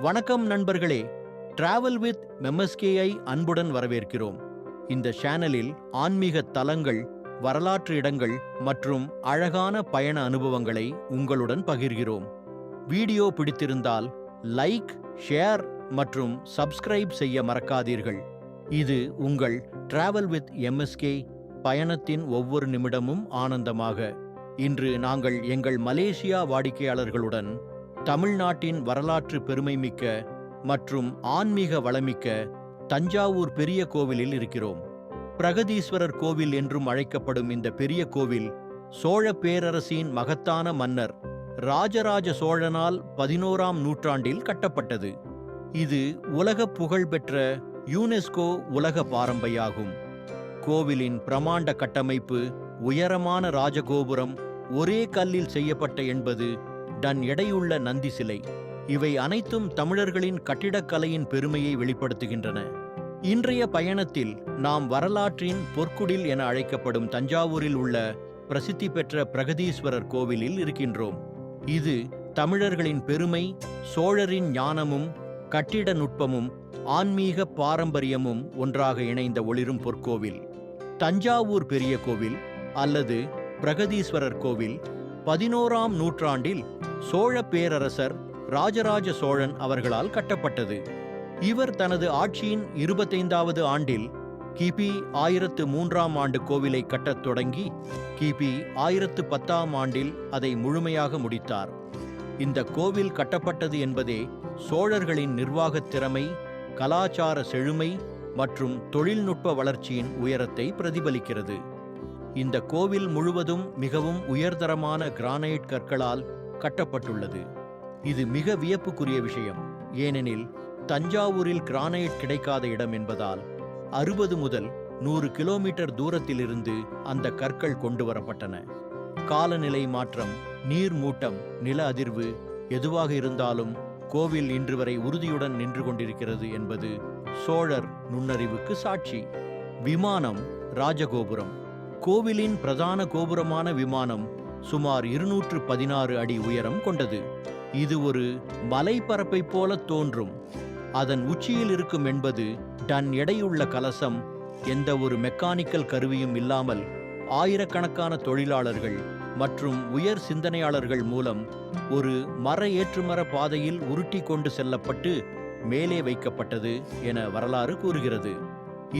வணக்கம் நண்பர்களே, travel with MSKஐ அன்புடன் வரவேற்கிறோம். இந்த சேனலில் ஆன்மீக தலங்கள், வரலாற்று இடங்கள் மற்றும் அழகான பயண அனுபவங்களை உங்களுடன் பகிர்கிறோம். வீடியோ பிடித்திருந்தால் லைக், ஷேர் மற்றும் சப்ஸ்கிரைப் செய்ய மறக்காதீர்கள். இது உங்கள் டிராவல் வித் MSK பயணத்தின் ஒவ்வொரு நிமிடமும் ஆனந்தமாக. இன்று நாங்கள் எங்கள் மலேசியா வாடிக்கையாளர்களுடன் தமிழ்நாட்டின் வரலாற்று பெருமைமிக்க மற்றும் ஆன்மீக வளமிக்க தஞ்சாவூர் பெரிய கோவிலில் இருக்கிறோம். பிரகதீஸ்வரர் கோவில் என்றும் அழைக்கப்படும் இந்த பெரிய கோவில் சோழ பேரரசின் மகத்தான மன்னர் ராஜராஜ சோழனால் 11ஆம் நூற்றாண்டில் கட்டப்பட்டது. இது உலக புகழ்பெற்ற யுனெஸ்கோ உலக பாரம்பரியாகும். கோவிலின் பிரமாண்ட கட்டமைப்பு, உயரமான ராஜகோபுரம், ஒரே கல்லில் செய்யப்பட்ட 80 டன் எடையுள்ள நந்தி சிலை, இவை அனைத்தும் தமிழர்களின் கட்டிடக்கலையின் பெருமையை வெளிப்படுத்துகின்றன. இன்றைய பயணத்தில் நாம் வரலாற்றின் பொற்குடில் என அழைக்கப்படும் தஞ்சாவூரில் உள்ள பிரசித்தி பெற்ற பிரகதீஸ்வரர் கோவிலில் இருக்கின்றோம். இது தமிழர்களின் பெருமை, சோழரின் ஞானமும் கட்டிட நுட்பமும் ஆன்மீக பாரம்பரியமும் ஒன்றாக இணைந்த ஒளிரும் பொற்கோவில். தஞ்சாவூர் பெரிய கோவில் அல்லது பிரகதீஸ்வரர் கோவில் 11ஆம் நூற்றாண்டில் சோழ பேரரசர் ராஜராஜ சோழன் அவர்களால் கட்டப்பட்டது. இவர் தனது ஆட்சியின் 25வது ஆண்டில் கிபி 1003ஆம் ஆண்டு கோவிலை கட்டத் தொடங்கி கிபி 1010ஆம் ஆண்டில் அதை முழுமையாக முடித்தார். இந்த கோவில் கட்டப்பட்டது என்பதே சோழர்களின் நிர்வாகத் திறமை, கலாச்சார செழுமை மற்றும் தொழில்நுட்ப வளர்ச்சியின் உயரத்தை பிரதிபலிக்கிறது. இந்த கோவில் முழுவதும் மிகவும் உயர்தரமான கிரானைட் கற்களால் கட்டப்பட்டுள்ளது. இது மிக வியப்புக்குரிய விஷயம். ஏனெனில் தஞ்சாவூரில் கிரானைட் கிடைக்காத இடம் என்பதால் 60 முதல் 100 கிலோமீட்டர் தூரத்திலிருந்து அந்த கற்கள் கொண்டு வரப்பட்டன. காலநிலை மாற்றம், நீர் மூட்டம், நில அதிர்வு எதுவாக இருந்தாலும் கோவில் இன்று வரை உறுதியுடன் நின்று கொண்டிருக்கிறது என்பது சோழர் நுண்ணறிவுக்கு சாட்சி. விமானம், ராஜகோபுரம். கோவிலின் பிரதான கோபுரமான விமானம் சுமார் 216 அடி உயரம் கொண்டது. இது ஒரு மலைப்பரப்பை போல தோன்றும். அதன் உச்சியில் இருக்கும் 80 டன் எடையுள்ள கலசம் எந்த ஒரு மெக்கானிக்கல் கருவியும் இல்லாமல் ஆயிரக்கணக்கான தொழிலாளர்கள் மற்றும் உயர் சிந்தனையாளர்கள் மூலம் ஒரு மர ஏற்றுமர பாதையில் உருட்டி கொண்டு செல்லப்பட்டு மேலே வைக்கப்பட்டது என வரலாறு கூறுகிறது.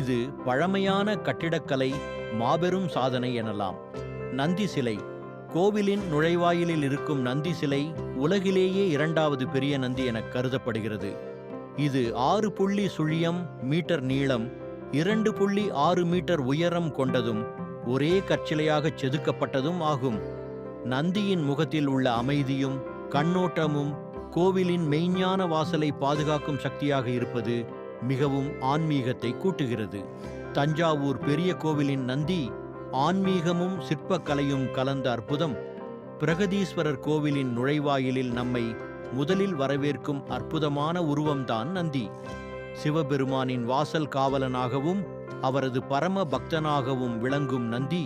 இது பழமையான கட்டிடக்கலை மாபெரும் சாதனை எனலாம். நந்தி சிலை. கோவிலின் நுழைவாயிலில் இருக்கும் நந்தி சிலை உலகிலேயே 2வது பெரிய நந்தி என கருதப்படுகிறது. இது 6.0 மீட்டர் நீளம், 2.6 மீட்டர் உயரம் கொண்டதும் ஒரே கற்சிலையாக செதுக்கப்பட்டதும் ஆகும். நந்தியின் முகத்தில் உள்ள அமைதியும் கண்ணோட்டமும் கோவிலின் மெய்ஞான வாசலை பாதுகாக்கும் சக்தியாக இருப்பது மிகவும் ஆன்மீகத்தை கூட்டுகிறது. தஞ்சாவூர் பெரிய கோவிலின் நந்தி ஆன்மீகமும் சிற்பக்கலையும் கலந்த அற்புதம். பிரகதீஸ்வரர் கோவிலின் நுழைவாயிலில் நம்மை முதலில் வரவேற்கும் அற்புதமான உருவம்தான் நந்தி. சிவபெருமானின் வாசல் காவலனாகவும் அவரது பரம பக்தனாகவும் விளங்கும் நந்தி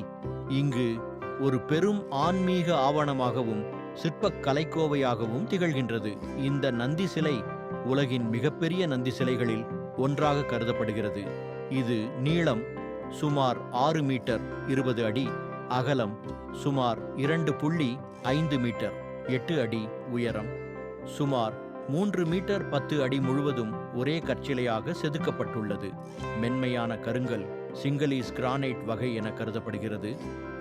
இங்கு ஒரு பெரும் ஆன்மீக ஆவணமாகவும் சிற்பக் கலைக்கோவையாகவும் திகழ்கின்றது. இந்த நந்தி சிலை உலகின் மிகப்பெரிய நந்தி சிலைகளில் ஒன்றாக கருதப்படுகிறது. இது நீளம் சுமார் 6 மீட்டர் 20 அடி, அகலம் சுமார் 2.5 மீட்டர் 8 அடி உயரம், சுமார் 3 மீட்டர் 10 அடி முழுவதும் ஒரே கற்சிலையாக செதுக்கப்பட்டுள்ளது. மென்மையான கருங்கல், சிங்களீஸ் கிரானைட் வகை என கருதப்படுகிறது.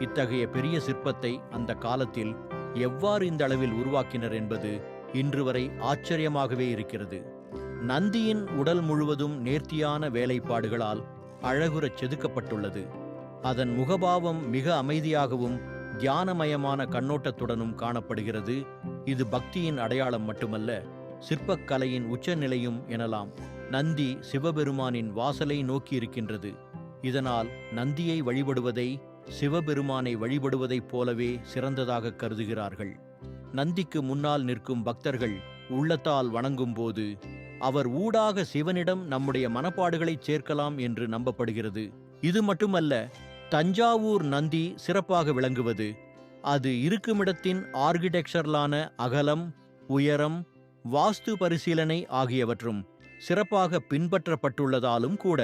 இத்தகைய பெரிய சிற்பத்தை அந்த காலத்தில் எவ்வாறு இந்த அளவில் உருவாக்கினர் என்பது இன்று வரை ஆச்சரியமாகவே இருக்கிறது. நந்தியின் உடல் முழுவதும் நேர்த்தியான வேலைப்பாடுகளால் அழகுறச் செதுக்கப்பட்டுள்ளது. அதன் முகபாவம் மிக அமைதியாகவும் தியானமயமான கண்ணோட்டத்துடனும் காணப்படுகிறது. இது பக்தியின் அடையாளம் மட்டுமல்ல, சிற்பக்கலையின் உச்சநிலையும் எனலாம். நந்தி சிவபெருமானின் வாசலை நோக்கி இருக்கின்றது. இதனால் நந்தியை வழிபடுவதை சிவபெருமானை வழிபடுவதைப் போலவே சிறந்ததாக கருதுகிறார்கள். நந்திக்கு முன்னால் நிற்கும் பக்தர்கள் உள்ளத்தால் வணங்கும் போது அவர் ஊடாக சிவனிடம் நம்முடைய மனப்பாடுகளை சேர்க்கலாம் என்று நம்பப்படுகிறது. இது மட்டுமல்ல, தஞ்சாவூர் நந்தி சிறப்பாக விளங்குவது அது இருக்குமிடத்தின் ஆர்கிடெக்சரலான அகலம், உயரம் வாஸ்து பரிசீலனை ஆகியவற்றும் சிறப்பாக பின்பற்றப்பட்டுள்ளதாலும் கூட.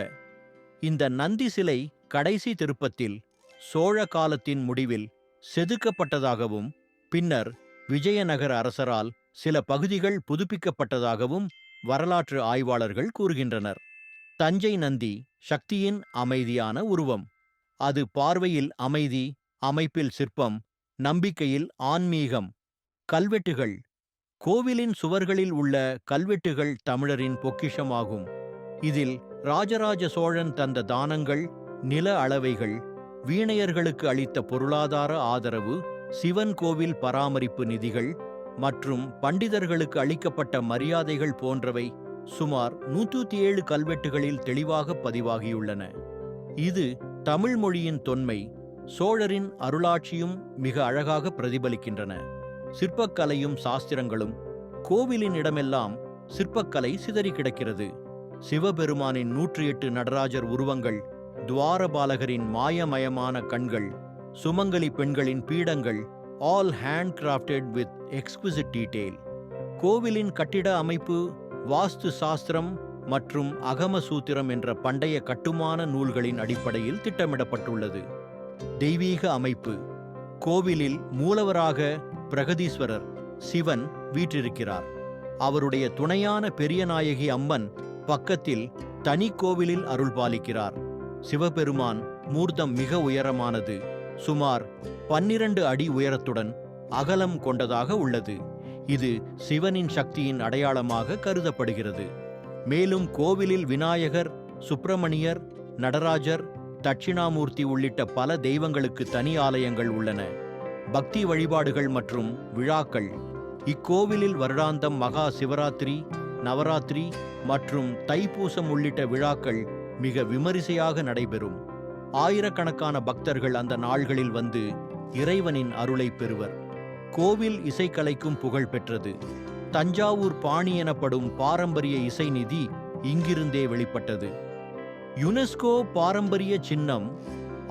இந்த நந்தி சிலை கடைசி திருப்பத்தில் சோழ காலத்தின் முடிவில் செதுக்கப்பட்டதாகவும் பின்னர் விஜயநகர அரசரால் சில பகுதிகள் புதுப்பிக்கப்பட்டதாகவும் வரலாற்று ஆய்வாளர்கள் கூறுகின்றனர். தஞ்சை நந்தி சக்தியின் அமைதியான உருவம். அது பார்வையில் அமைதி, அமைப்பில் சிற்பம், நம்பிக்கையில் ஆன்மீகம். கல்வெட்டுகள். கோவிலின் சுவர்களில் உள்ள கல்வெட்டுகள் தமிழரின் பொக்கிஷமாகும். இதில் ராஜராஜ சோழன் தந்த தானங்கள், நில அளவைகள், வீணையர்களுக்கு அளித்த பொருளாதார ஆதரவு, சிவன் கோவில் பராமரிப்பு நிதிகள் மற்றும் பண்டிதர்களுக்கு அளிக்கப்பட்ட மரியாதைகள் போன்றவை சுமார் 107 கல்வெட்டுகளில் தெளிவாக பதிவாகியுள்ளன. இது தமிழ் மொழியின் தொன்மை, சோழரின் அருளாட்சியும் மிக அழகாக பிரதிபலிக்கின்றன. சிற்பக்கலையும் சாஸ்திரங்களும். கோவிலின் இடமெல்லாம் சிற்பக்கலை சிதறி கிடக்கிறது. சிவபெருமானின் 108 நடராஜர் உருவங்கள், துவாரபாலகரின் மாயமயமான கண்கள், சுமங்கலி பெண்களின் பீடங்கள், all hand crafted with exquisite detail. கோவிலின் கட்டிட அமைப்பு வாஸ்து சாஸ்திரம் மற்றும் அகம சூத்திரம் என்ற பண்டைய கட்டுமான நூல்களின் அடிப்படையில் திட்டமிடப்பட்டுள்ளது. தெய்வீக அமைப்பு. கோவிலில் மூலவராக பிரகதீஸ்வரர் சிவன் வீற்றிருக்கிறார். அவருடைய துணையான பெரியநாயகி அம்மன் பக்கத்தில் தனி கோவிலில் அருள்பாலிக்கிறார். சிவபெருமான் மூர்த்தம் மிக உயரமானது, சுமார் 12 அடி உயரத்துடன் அகலம் கொண்டதாக உள்ளது. இது சிவனின் சக்தியின் அடையாளமாக கருதப்படுகிறது. மேலும் கோவிலில் விநாயகர், சுப்பிரமணியர், நடராஜர், தட்சிணாமூர்த்தி உள்ளிட்ட பல தெய்வங்களுக்கு தனி ஆலயங்கள் உள்ளன. பக்தி வழிபாடுகள் மற்றும் விழாக்கள். இக்கோவிலில் வருடாந்தம் மகா சிவராத்திரி, நவராத்திரி மற்றும் தைப்பூசம் உள்ளிட்ட விழாக்கள் மிக விமரிசையாக நடைபெறும். ஆயிரக்கணக்கான பக்தர்கள் அந்த நாள்களில் வந்து இறைவனின் அருளை பெறுவர். கோவில் இசைக்கலைக்கும் புகழ் பெற்றது. தஞ்சாவூர் பாணி எனப்படும் பாரம்பரிய இசை நிதி இங்கிருந்தே வெளிப்பட்டது. யுனெஸ்கோ பாரம்பரிய சின்னம்.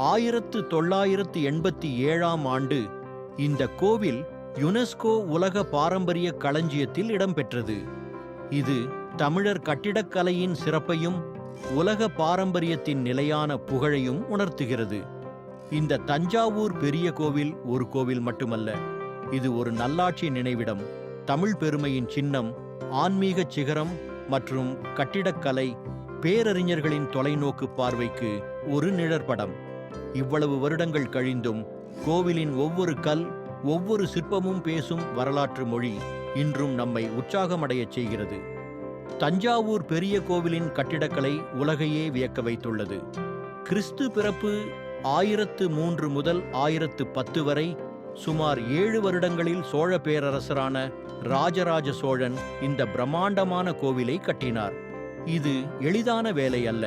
1987ஆம் ஆண்டு இந்த கோவில் யுனெஸ்கோ உலக பாரம்பரிய களஞ்சியத்தில் இடம்பெற்றது. இது தமிழர் கட்டிடக்கலையின் சிறப்பையும் உலக பாரம்பரியத்தின் நிலையான புகழையும் உணர்த்துகிறது. இந்த தஞ்சாவூர் பெரிய கோவில் ஒரு கோவில் மட்டுமல்ல, இது ஒரு நல்லாட்சி நினைவிடம், தமிழ் பெருமையின் சின்னம், ஆன்மீக சிகரம் மற்றும் கட்டிடக்கலை பேரறிஞர்களின் தொலைநோக்கு பார்வைக்கு ஒரு நிழற்படம். இவ்வளவு வருடங்கள் கழிந்தும் கோவிலின் ஒவ்வொரு கல், ஒவ்வொரு சிற்பமும் பேசும் வரலாற்று மொழி இன்றும் நம்மை உற்சாகமடையச் செய்கிறது. தஞ்சாவூர் பெரிய கோவிலின் கட்டிடக்கலை உலகையே வியக்க வைத்துள்ளது. கிறிஸ்து பிறப்பு 1003 முதல் 1010 வரை சுமார் 7 வருடங்களில் சோழ பேரரசரான ராஜராஜ சோழன் இந்த பிரம்மாண்டமான கோவிலை கட்டினார். இது எளிதான வேலை அல்ல.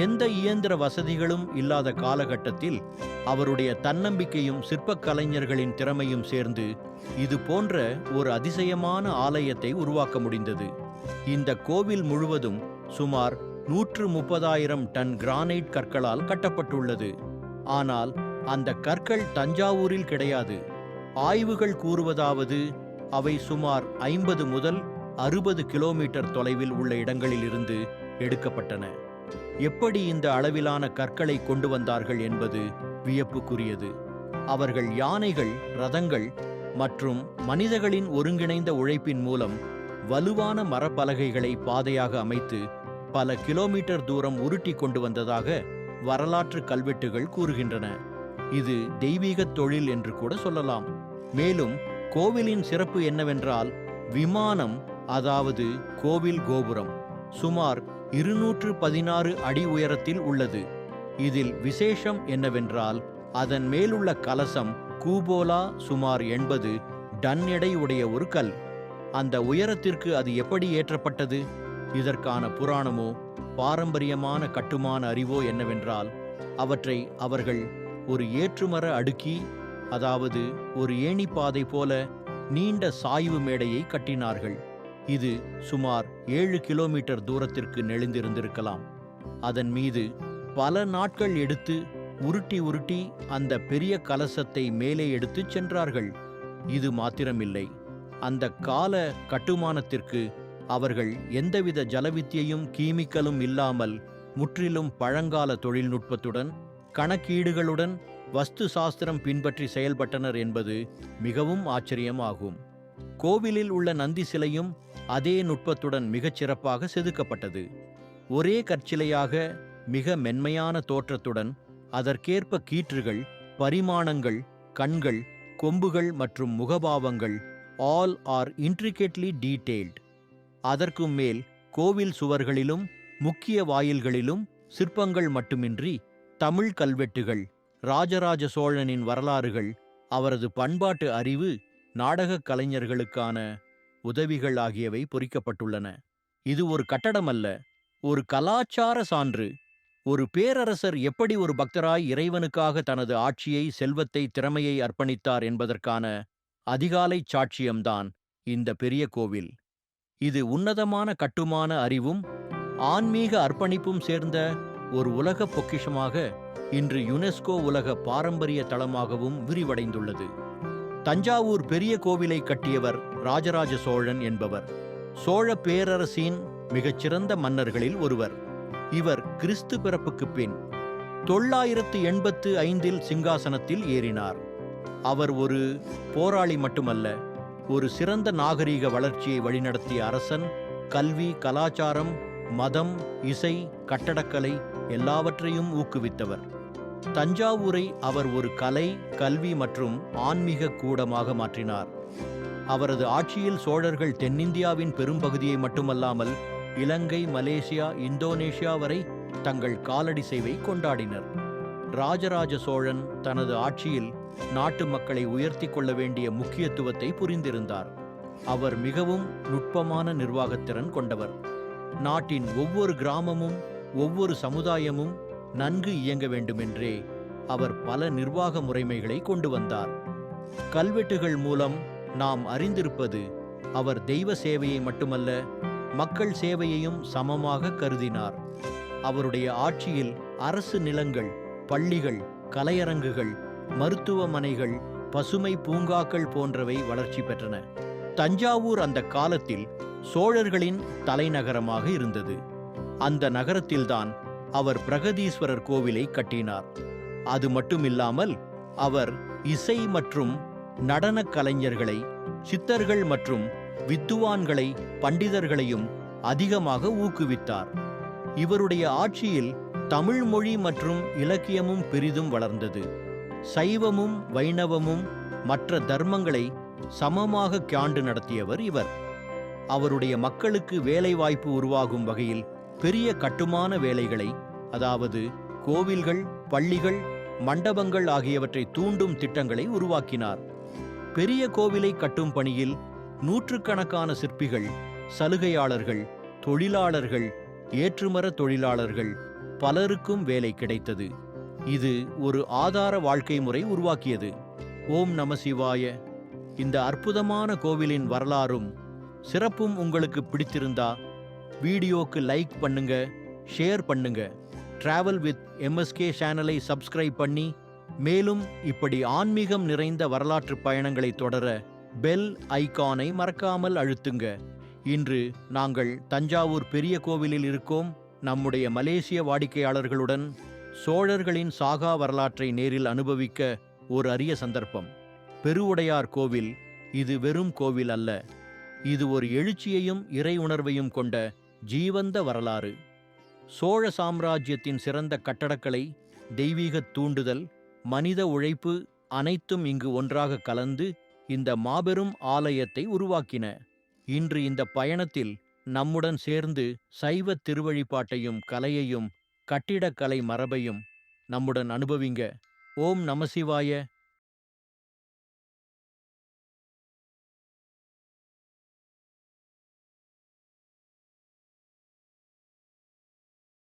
எந்த இயந்திர வசதிகளும் இல்லாத காலகட்டத்தில் அவருடைய தன்னம்பிக்கையும் சிற்பக் கலைஞர்களின் திறமையும் சேர்ந்து இது போன்ற ஒரு அதிசயமான ஆலயத்தை உருவாக்க முடிந்தது. இந்த கோவில் முழுவதும் சுமார் 130,000 டன் கிரானைட் கற்களால் கட்டப்பட்டுள்ளது. ஆனால் அந்த கற்கள் தஞ்சாவூரில் கிடையாது. ஆய்வுகள் கூறுவதாவது அவை சுமார் 50 முதல் 60 கிலோமீட்டர் தொலைவில் உள்ள இடங்களில் இருந்து எடுக்கப்பட்டன. எப்படி இந்த அளவிலான கற்களை கொண்டு வந்தார்கள் என்பது வியப்புக்குரியது. அவர்கள் யானைகள், ரதங்கள் மற்றும் மனிதர்களின் ஒருங்கிணைந்த உழைப்பின் மூலம் வலுவான மரப்பலகைகளை பாதையாக அமைத்து பல கிலோமீட்டர் தூரம் உருட்டி கொண்டு வந்ததாக வரலாற்று கல்வெட்டுகள் கூறுகின்றன. இது தெய்வீக தொழில் என்று கூட சொல்லலாம். மேலும் கோவிலின் சிறப்பு என்னவென்றால் விமானம், அதாவது கோவில் கோபுரம் சுமார் 216 அடி உயரத்தில் உள்ளது. இதில் விசேஷம் என்னவென்றால் அதன் மேலுள்ள கலசம் கூபோலா சுமார் 80 டன் எடை உடைய ஒரு கல். அந்த உயரத்திற்கு அது எப்படி ஏற்றப்பட்டது? இதற்கான புராணமோ பாரம்பரியமான கட்டுமான அறிவோ என்னவென்றால் அவற்றை அவர்கள் ஒரு ஏற்றுமர அடுக்கி, அதாவது ஒரு ஏணிப்பாதை போல நீண்ட சாய்வு மேடையை கட்டினார்கள். இது சுமார் 7 கிலோமீட்டர் தூரத்திற்கு நெளிந்திருந்திருக்கலாம். அதன் மீது பல நாட்கள் எடுத்து உருட்டி உருட்டி அந்த பெரிய கலசத்தை மேலே எடுத்துச் சென்றார்கள். இது மாத்திரமில்லை, அந்த கால கட்டுமானத்திற்கு அவர்கள் எந்தவித ஜலவித்தியையும் கீமிக்கலும் இல்லாமல் முற்றிலும் பழங்கால தொழில்நுட்பத்துடன் கணக்கீடுகளுடன் வஸ்து சாஸ்திரம் பின்பற்றி செயல்பட்டனர் என்பது மிகவும் ஆச்சரியமாகும். கோவிலில் உள்ள நந்தி சிலையும் அதே நுட்பத்துடன் மிகச் சிறப்பாக செதுக்கப்பட்டது. ஒரே கற்சிலையாக மிக மென்மையான தோற்றத்துடன் அதற்கேற்ப கீற்றுகள், பரிமாணங்கள், கண்கள், கொம்புகள் மற்றும் முகபாவங்கள் ஆல் ஆர் இன்ட்ரிகேட்லி டீட்டெயில்ட். அதற்கும் மேல் கோவில் சுவர்களிலும் முக்கிய வாயில்களிலும் சிற்பங்கள் மட்டுமின்றி தமிழ் கல்வெட்டுகள், ராஜராஜ சோழனின் வரலாறுகள், அவரது பண்பாட்டு அறிவு, நாடகக் கலைஞர்களுக்கான உதவிகள் ஆகியவை பொறிக்கப்பட்டுள்ளன. இது ஒரு கட்டடம் அல்ல, ஒரு கலாச்சார சான்று. ஒரு பேரரசர் எப்படி ஒரு பக்தராய் இறைவனுக்காக தனது ஆட்சியை, செல்வத்தை, திறமையை அர்ப்பணித்தார் என்பதற்கான அதிகாலை சாட்சியம்தான் இந்த பெரிய கோவில். இது உன்னதமான கட்டுமான அறிவும் ஆன்மீக அர்ப்பணிப்பும் சேர்ந்த ஒரு உலக பொக்கிஷமாக இன்று யுனெஸ்கோ உலக பாரம்பரிய தளமாகவும் விரிவடைந்துள்ளது. தஞ்சாவூர் பெரிய கோவிலை கட்டியவர் ராஜராஜ சோழன் என்பவர் சோழ பேரரசின் மிகச்சிறந்த மன்னர்களில் ஒருவர். இவர் கிறிஸ்து பிறப்புக்குப் பின் 985 சிங்காசனத்தில் ஏறினார். அவர் ஒரு போராளி மட்டுமல்ல, ஒரு சிறந்த நாகரீக வளர்ச்சியை வழிநடத்திய அரசன். கல்வி, கலாச்சாரம், மதம், இசை, கட்டடக்கலை எல்லாவற்றையும் ஊக்குவித்தவர். தஞ்சாவூரை அவர் ஒரு கலை, கல்வி மற்றும் ஆன்மீக கூடமாக மாற்றினார். அவரது ஆட்சியில் சோழர்கள் தென்னிந்தியாவின் பெரும்பகுதியை மட்டுமல்லாமல் இலங்கை, மலேசியா, இந்தோனேஷியா வரை தங்கள் காலடி சேவை கொண்டாடினர். ராஜராஜ சோழன் தனது ஆட்சியில் நாட்டு மக்களை உயர்த்தி கொள்ள வேண்டிய முக்கியத்துவத்தை புரிந்திருந்தார். அவர் மிகவும் நுட்பமான நிர்வாகத்திறன் கொண்டவர். நாட்டின் ஒவ்வொரு கிராமமும் ஒவ்வொரு சமுதாயமும் நன்கு இயங்க வேண்டுமென்றே அவர் பல நிர்வாக முறைமைகளை கொண்டு வந்தார். கல்வெட்டுகள் மூலம் நாம் அறிந்திருப்பது, அவர் தெய்வ சேவையை மட்டுமல்ல, மக்கள் சேவையையும் சமமாக கருதினார். அவருடைய ஆட்சியில் அரசு நிலங்கள், பள்ளிகள், கலையரங்குகள், மருத்துவமனைகள், பசுமை பூங்காக்கள் போன்றவை வளர்ச்சி பெற்றன. தஞ்சாவூர் அந்த காலத்தில் சோழர்களின் தலைநகரமாக இருந்தது. அந்த நகரத்தில்தான் அவர் பிரகதீஸ்வரர் கோவிலை கட்டினார். அது மட்டுமில்லாமல் அவர் இசை மற்றும் நடனக் கலைஞர்களை, சித்தர்கள் மற்றும் வித்துவான்களை, பண்டிதர்களையும் அதிகமாக ஊக்குவித்தார். இவருடைய ஆட்சியில் தமிழ் மொழி மற்றும் இலக்கியமும் பெரிதும் வளர்ந்தது. சைவமும் வைணவமும் மற்ற தர்மங்களை சமமாக காண்டு நடத்தியவர் இவர். அவருடைய மக்களுக்கு வேலைவாய்ப்பு உருவாகும் வகையில் பெரிய கட்டுமான வேலைகளை, அதாவது கோவில்கள், பள்ளிகள், மண்டபங்கள் ஆகியவற்றை தூண்டும் திட்டங்களை உருவாக்கினார். பெரிய கோவிலை கட்டும் பணியில் நூற்றுக்கணக்கான சிற்பிகள், சலுகையாளர்கள், தொழிலாளர்கள், ஏற்றுமர தொழிலாளர்கள் பலருக்கும் வேலை கிடைத்தது. இது ஒரு ஆதார வாழ்க்கை முறை உருவாக்கியது. ஓம் நம சிவாய. இந்த அற்புதமான கோவிலின் வரலாறும் சிறப்பும் உங்களுக்கு பிடித்திருந்தா வீடியோக்கு லைக் பண்ணுங்க, ஷேர் பண்ணுங்க. டிராவல் வித் எம்எஸ்கே சேனலை சப்ஸ்கிரைப் பண்ணி மேலும் இப்படி ஆன்மீகம் நிறைந்த வரலாற்று பயணங்களை தொடர பெல் ஐகானை மறக்காமல் அழுத்துங்க. இன்று நாங்கள் தஞ்சாவூர் பெரிய கோவிலில் இருக்கோம். நம்முடைய மலேசிய வாடிக்கையாளர்களுடன் சோழர்களின் சாகா வரலாற்றை நேரில் அனுபவிக்க ஒரு அரிய சந்தர்ப்பம். பெருவுடையார் கோவில் இது வெறும் கோவில் அல்ல, இது ஒரு எழுச்சியையும் இறை உணர்வையும் கொண்ட ஜீவந்த வரலாறு. சோழ சாம்ராஜ்யத்தின் சிறந்த கட்டடக்கலை, தெய்வீக தூண்டுதல், மனித உழைப்பு அனைத்தும் இங்கு ஒன்றாக கலந்து இந்த மாபெரும் ஆலயத்தை உருவாக்கின. இன்று இந்த பயணத்தில் நம்முடன் சேர்ந்து சைவ திருவழிபாட்டையும் கலையையும் கட்டிடக்கலை மரபையும் நம்முடன் அனுபவிங்க. ஓம் நம சிவாய.